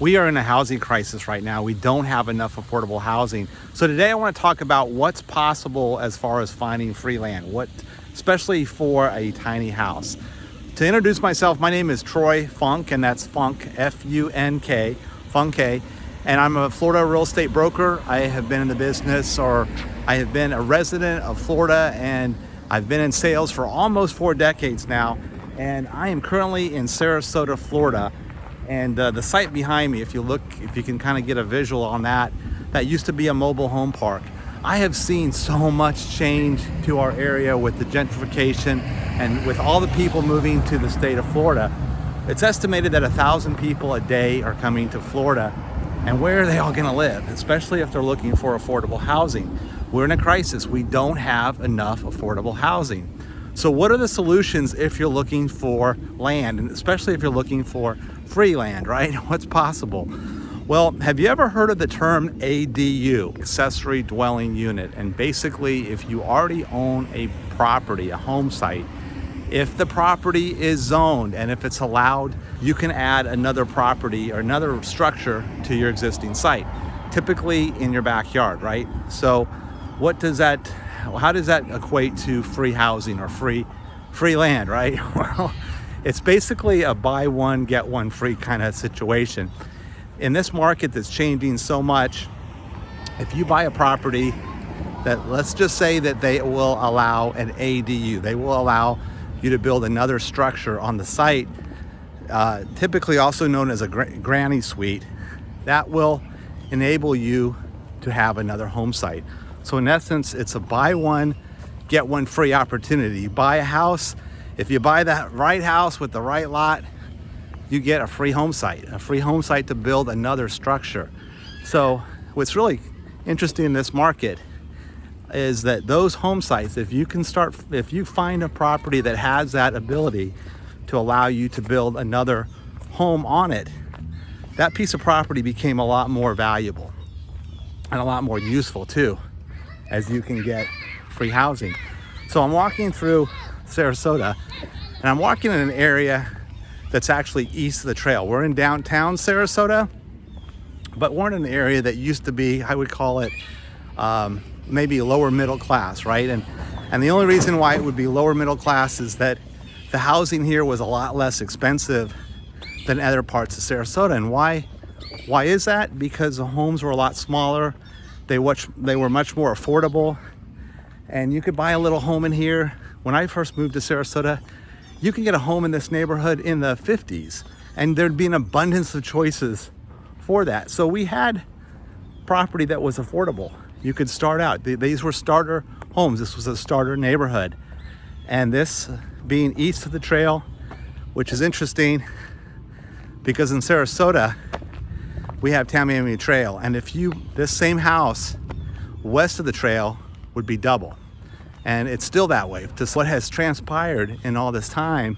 We are in a housing crisis right now. We don't have enough affordable housing. So today I want to talk about what's possible as far as finding free land, especially for a tiny house. To introduce myself, my name is Troy Funk, and that's Funk, F-U-N-K, Funke, and I'm a Florida real estate broker. I have been in the business, or I have been a resident of Florida, and I've been in sales for almost 4 decades now, and I am currently in Sarasota, Florida. And the site behind me, if you can kind of get a visual on that used to be a mobile home park. I have seen so much change to our area with the gentrification and with all the people moving to the state of Florida. It's estimated that 1,000 people a day are coming to Florida. And where are they all gonna live? Especially if they're looking for affordable housing. We're in a crisis. We don't have enough affordable housing. So what are the solutions if you're looking for land, and especially if you're looking for free land, right? What's possible? Well, have you ever heard of the term ADU, Accessory Dwelling Unit? And basically, if you already own a property, a home site, if the property is zoned and if it's allowed, you can add another property or another structure to your existing site, typically in your backyard, right? So how does that equate to free housing or free land, right? Well, it's basically a buy one, get one free kind of situation. In this market that's changing so much, if you buy a property that, let's just say that they will allow an ADU, they will allow you to build another structure on the site, typically also known as a granny suite, that will enable you to have another home site. So in essence, it's a buy one, get one free opportunity. You buy a house, if you buy that right house with the right lot, you get a free home site to build another structure. So what's really interesting in this market is that those home sites, if you find a property that has that ability to allow you to build another home on it, that piece of property became a lot more valuable and a lot more useful too, as you can get free housing. So I'm walking through Sarasota, and I'm walking in an area that's actually east of the trail. We're in downtown Sarasota, but we're in an area that used to be, I would call it maybe lower middle class, right? And the only reason why it would be lower middle class is that the housing here was a lot less expensive than other parts of Sarasota. And why is that? Because the homes were a lot smaller. They were much more affordable, and you could buy a little home in here. When I first moved to Sarasota, you could get a home in this neighborhood in the 50s, and there'd be an abundance of choices for that. So we had property that was affordable. You could start out. These were starter homes. This was a starter neighborhood. And this being east of the trail, which is interesting because in Sarasota, we have Tamiami Trail, and this same house west of the trail would be double, and it's still that way. Just what has transpired in all this time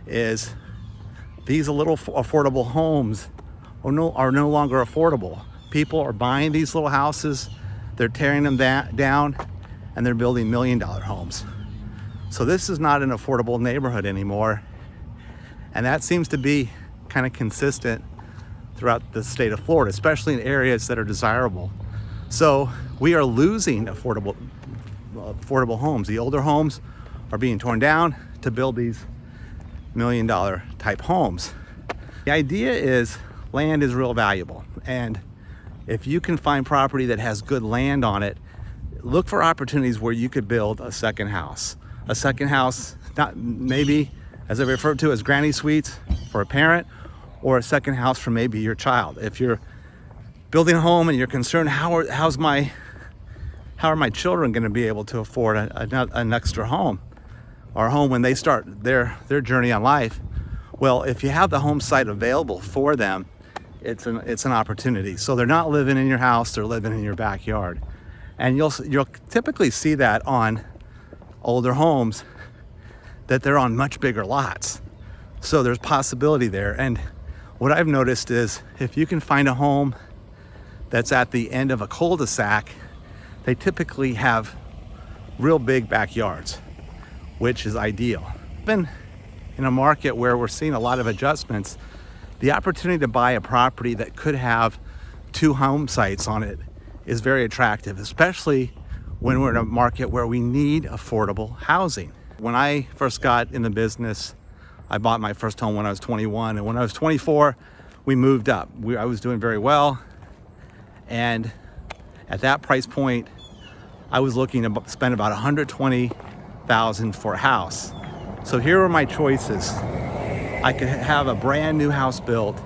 is these little affordable homes are no longer affordable. People are buying these little houses, they're tearing them down, and they're building $1 million homes. So this is not an affordable neighborhood anymore, and that seems to be kind of consistent throughout the state of Florida, especially in areas that are desirable. So we are losing affordable homes. The older homes are being torn down to build these $1 million type homes. The idea is land is real valuable, and if you can find property that has good land on it, look for opportunities where you could build a second house. A second house, not maybe as I refer to as granny suites for a parent, or a second house for maybe your child. If you're building a home and you're concerned, how are my children going to be able to afford an extra home, or a home when they start their journey on life? Well, if you have the home site available for them, it's an opportunity. So they're not living in your house, they're living in your backyard. And you'll typically see that on older homes, that they're on much bigger lots. So there's possibility there. And what I've noticed is if you can find a home that's at the end of a cul-de-sac, they typically have real big backyards, which is ideal. Been in a market where we're seeing a lot of adjustments the opportunity to buy a property that could have 2 home sites on it is very attractive, especially when we're in a market where we need affordable housing. When I first got in the business, I bought my first home when I was 21, and when I was 24, we moved up. I was doing very well, and at that price point, I was looking to spend about $120,000 for a house. So here are my choices. I could have a brand new house built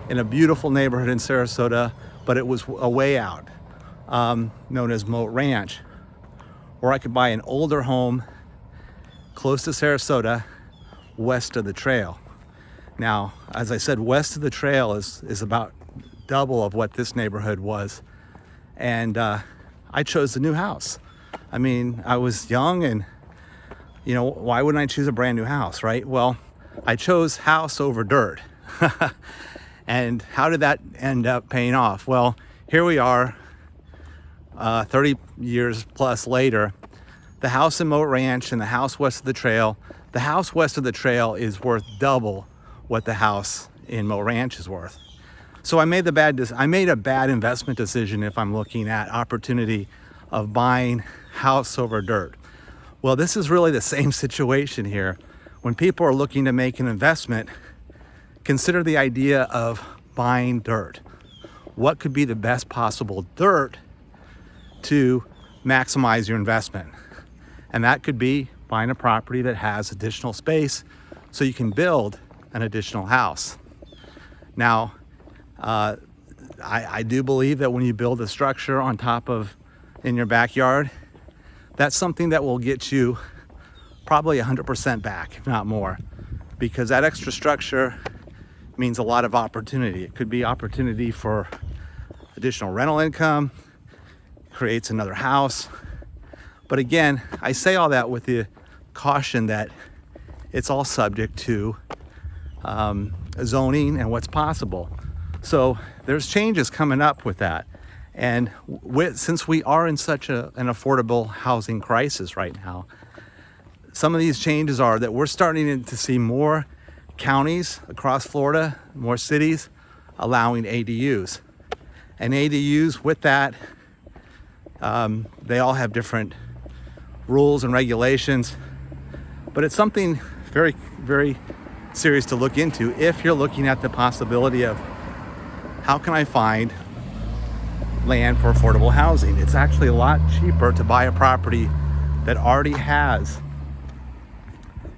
in a beautiful neighborhood in Sarasota, but it was a way out, known as Moat Ranch. Or I could buy an older home close to Sarasota, west of the trail. Now, as I said, west of the trail is about double of what this neighborhood was. And I chose the new house. I mean, I was young, and why wouldn't I choose a brand new house, right? Well, I chose house over dirt. And how did that end up paying off? Well, here we are, 30 years plus later. The house in Moat Ranch and the house west of the trail. The house west of the trail is worth double what the house in Moat Ranch is worth. So I made a bad investment decision if I'm looking at opportunity of buying house over dirt. Well, this is really the same situation here. When people are looking to make an investment, consider the idea of buying dirt. What could be the best possible dirt to maximize your investment? And that could be buying a property that has additional space so you can build an additional house. Now, I do believe that when you build a structure on top of in your backyard, that's something that will get you probably 100% back, if not more, because that extra structure means a lot of opportunity. It could be opportunity for additional rental income, creates another house. But again, I say all that with the caution that it's all subject to zoning and what's possible. So there's changes coming up with that. And since we are in such an affordable housing crisis right now, some of these changes are that we're starting to see more counties across Florida, more cities allowing ADUs. And ADUs with that, they all have different rules and regulations, but it's something very, very serious to look into if you're looking at the possibility of how can I find land for affordable housing. It's actually a lot cheaper to buy a property that already has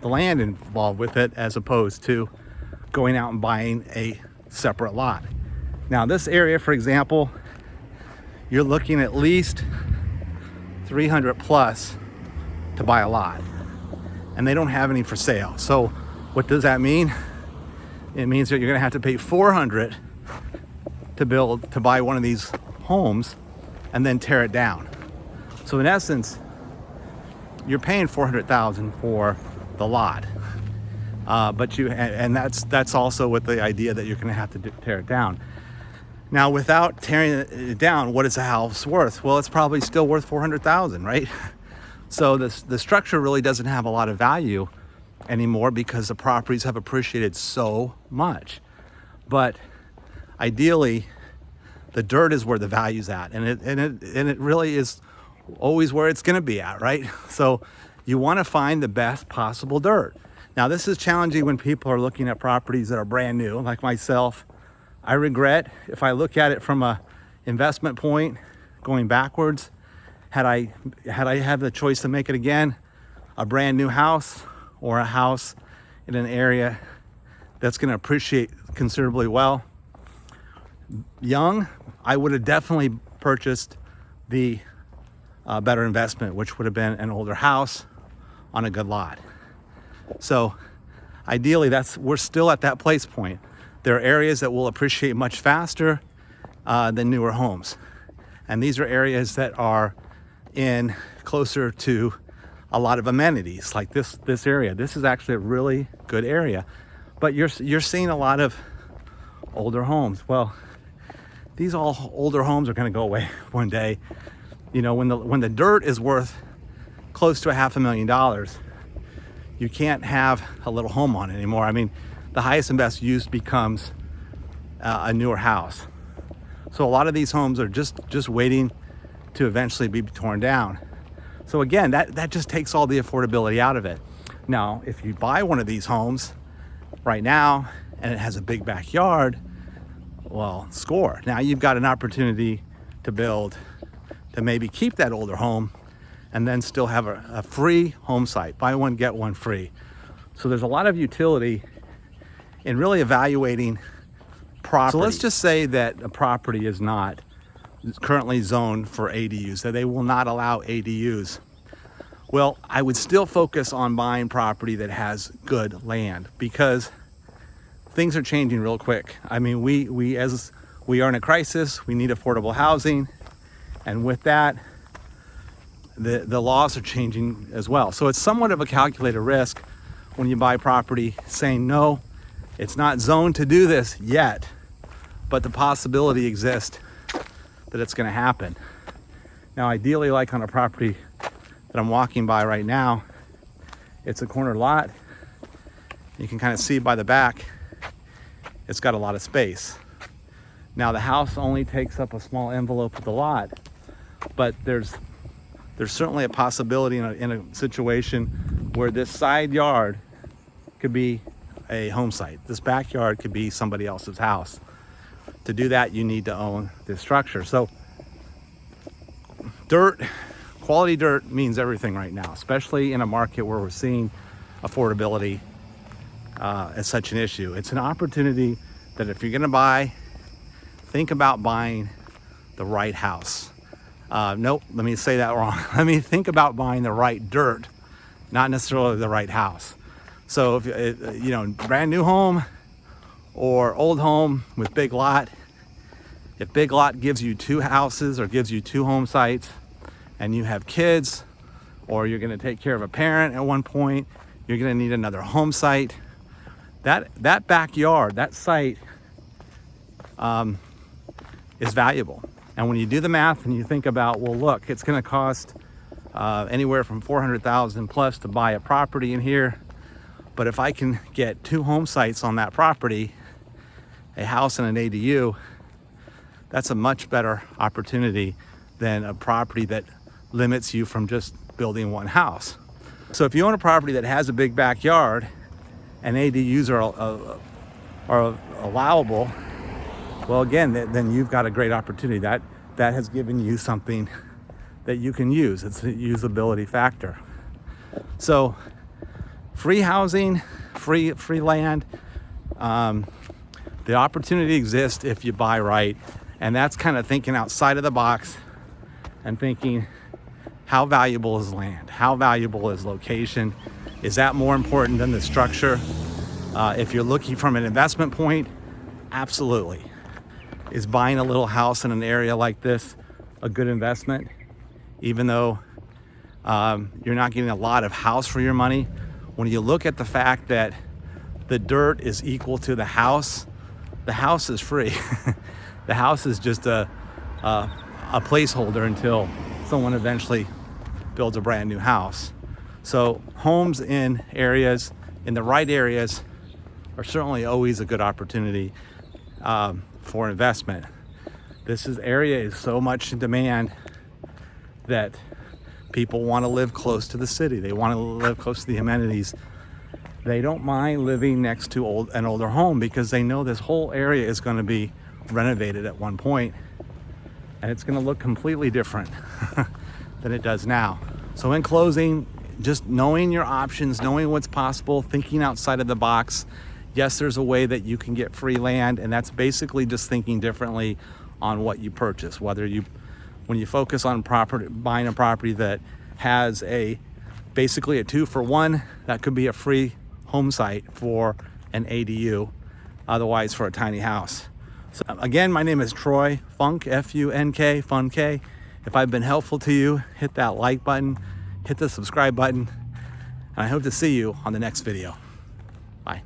the land involved with it as opposed to going out and buying a separate lot. Now this area, for example, you're looking at least 300 plus to buy a lot, and they don't have any for sale. So what does that mean? It means that you're going to have to pay 400 to buy one of these homes and then tear it down. So in essence, you're paying $400,000 for the lot, but that's also with the idea that you're going to have to tear it down. Now, without tearing it down, what is a house worth? Well, it's probably still worth $400,000, right? So the structure really doesn't have a lot of value anymore because the properties have appreciated so much. But ideally, the dirt is where the value's at, and it really is always where it's going to be at, right? So you want to find the best possible dirt. Now, this is challenging when people are looking at properties that are brand new, like myself. I regret, if I look at it from a investment point, going backwards, had I had the choice to make it again, a brand new house or a house in an area that's going to appreciate considerably well. Young, I would have definitely purchased the better investment, which would have been an older house on a good lot. So ideally, we're still at that place point. There are areas that will appreciate much faster than newer homes. And these are areas that are in closer to a lot of amenities, like this area. This is actually a really good area. But you're seeing a lot of older homes. Well, these all older homes are going to go away one day. You know, when the dirt is worth close to $500,000, you can't have a little home on it anymore. I mean, the highest and best use becomes a newer house. So a lot of these homes are just waiting to eventually be torn down. So again, that just takes all the affordability out of it. Now, if you buy one of these homes right now and it has a big backyard, well, score. Now you've got an opportunity to build, to maybe keep that older home and then still have a free home site. Buy one, get one free. So there's a lot of utility in really evaluating property. So let's just say that a property is not currently zoned for ADUs, that they will not allow ADUs. Well, I would still focus on buying property that has good land, because things are changing real quick. I mean, we are in a crisis, we need affordable housing, and with that, the laws are changing as well. So it's somewhat of a calculated risk when you buy property, saying, no, it's not zoned to do this yet, but the possibility exists that it's going to happen. Now, ideally, like on a property that I'm walking by right now, it's a corner lot. You can kind of see by the back, it's got a lot of space. Now, the house only takes up a small envelope of the lot, but there's certainly a possibility in a situation where this side yard could be a home site. This backyard could be somebody else's house. To do that, you need to own this structure. So quality dirt means everything right now, especially in a market where we're seeing affordability as such an issue. It's an opportunity that if you're gonna buy, think about buying the right house. Nope, let me say that wrong. Let me think about buying the right dirt, not necessarily the right house. So if you know, brand new home or old home with big lot, if big lot gives you two houses or gives you two home sites, and you have kids, or you're gonna take care of a parent at one point, you're gonna need another home site, that backyard, that site is valuable. And when you do the math and you think about, well, look, it's gonna cost anywhere from $400,000 plus to buy a property in here, but if I can get two home sites on that property, a house and an ADU, that's a much better opportunity than a property that limits you from just building one house. So if you own a property that has a big backyard and ADUs are allowable, well, again, then you've got a great opportunity. That has given you something that you can use. It's a usability factor. So free housing, free land, the opportunity exists if you buy right. And that's kind of thinking outside of the box and thinking, how valuable is land? How valuable is location? Is that more important than the structure? If you're looking from an investment point, absolutely. Is buying a little house in an area like this a good investment? Even though you're not getting a lot of house for your money, when you look at the fact that the dirt is equal to the house is free. The house is just a placeholder until someone eventually builds a brand new house. So homes in the right areas, are certainly always a good opportunity for investment. This area is so much in demand that people want to live close to the city. They want to live close to the amenities. They don't mind living next to an older home because they know this whole area is going to be renovated at one point, and it's going to look completely different than it does now. So in closing, just knowing your options, knowing what's possible, thinking outside of the box. Yes, there's a way that you can get free land, and that's basically just thinking differently on what you purchase. When you focus on buying a property that has basically a 2-for-1, that could be a free home site for an ADU, otherwise for a tiny house. So again, my name is Troy Funk, F-U-N-K, Fun K. If I've been helpful to you, hit that like button, hit the subscribe button, and I hope to see you on the next video. Bye.